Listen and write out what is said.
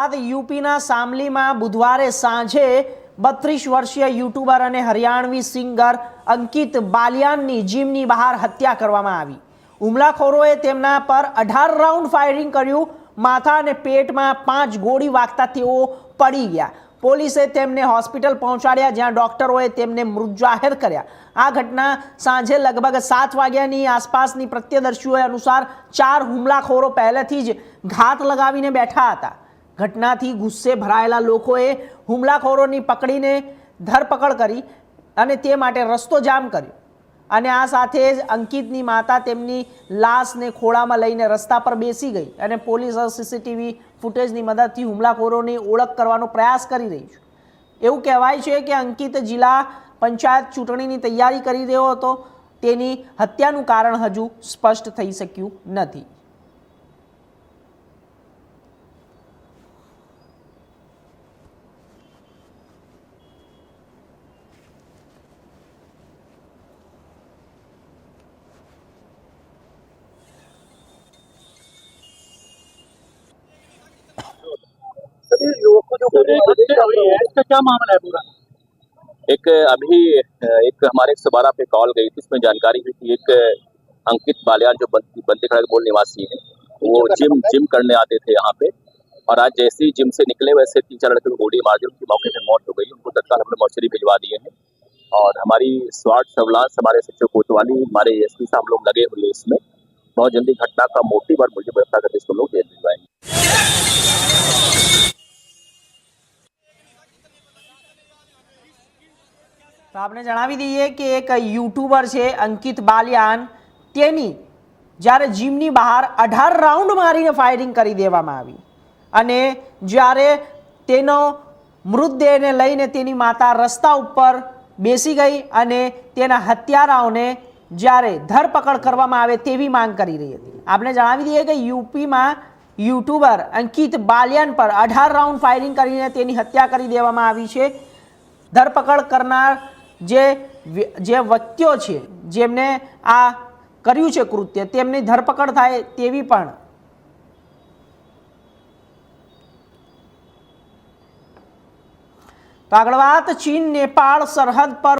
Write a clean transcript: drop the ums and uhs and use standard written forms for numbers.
यूपीना शामलीમાં બુધવારે સાંજે 32 વર્ષીય યુટ્યુબર અને હરિયાણવી સિંગર અંકિત બાલિયાનની જીમની બહાર હત્યા કરવામાં આવી। હુમલાખોરોએ તેમના પર 18 રાઉન્ડ ફાયરિંગ કર્યું। માથા અને પેટમાં 5 ગોળી વાગતા તેઓ પડી ગયા। પોલીસે તેમને હોસ્પિટલ પહોંચાડ્યા, જ્યાં ડોક્ટરોએ તેમને મૃત જાહેર કર્યા। આ ઘટના સાંજે લગભગ 7 વાગ્યાની આસપાસની પ્રત્યદર્શીઓ અનુસાર 4 હુમલાખોરો પહેલેથી જ ઘાત લગાવીને બેઠા હતા। ઘટનાથી ગુસ્સે ભરાયેલા લોકોએ હુમલાખોરોની પકડીને ધરપકડ કરી અને તે માટે રસ્તો જામ કર્યો અને આ સાથે જ અંકિતની માતા તેમની લાશને ખોળામાં લઈને રસ્તા પર બેસી ગઈ અને પોલીસ સીસીટીવી ફૂટેજની મદદથી હુમલાખોરોની ઓળખ કરવાનો પ્રયાસ કરી રહી છે। એવું કહેવાય છે કે અંકિત જિલ્લા પંચાયત ચૂંટણીની તૈયારી કરી રહ્યો હતો। તેની હત્યાનું કારણ હજુ સ્પષ્ટ થઈ શક્યું નથી। युवक को जो हत्या हुई है, इसका क्या मामला है पूरा? एक अभी एक हमारे 112 पे कॉल गई थी, उसमें जानकारी हुई कि एक अंकित बालियान जो बंदीखड़ा के मूल निवासी है, वो जिम करने आते थे यहाँ पे, और आज जैसे ही जिम से निकले वैसे 3-4 लड़के को गोली मार दी। उनकी मौके पे मौत हो गई। उनको तत्काल हमने मौचरी भिजवा दिए हैं और हमारी स्वाट सर्विलांस, हमारे सचिव कोतवाली, हमारे एसपी साहब लोग लगे हुए इसमें। बहुत जल्दी घटना का मोटिव और मुझे गिरफ्तार करके इसको लोग जेल भिजवाएंगे। तो आपने जणावी दीए कि एक यूट्यूबर है अंकित बालियान, तेनी જ્યારે જીમની બહાર 18 રાઉન્ડ મારીને ફાયરિંગ કરી દેવામાં આવી અને જ્યારે તેનો મૃતદેહને લઈને તેની માતા રસ્તા ઉપર બેસી ગઈ અને તેના હત્યારાઓને જ્યારે ધરપકડ કરવામાં આવે તેવી માંગ કરી રહી હતી। આપણે જણાવી દઈએ કે યુપીમાં યુટ્યુબર અંકિત બાલિયાન પર 18 રાઉન્ડ ફાયરિંગ કરીને તેની હત્યા કરી દેવામાં આવી છે। ધરપકડ કરનાર જે વ્યક્તિઓ છે જેમને આ કર્યું છે કૃત્ય, તેમની ધરપકડ થાય તેવી પણ આગળ વાત। ચીન નેપાળ સરહદ પર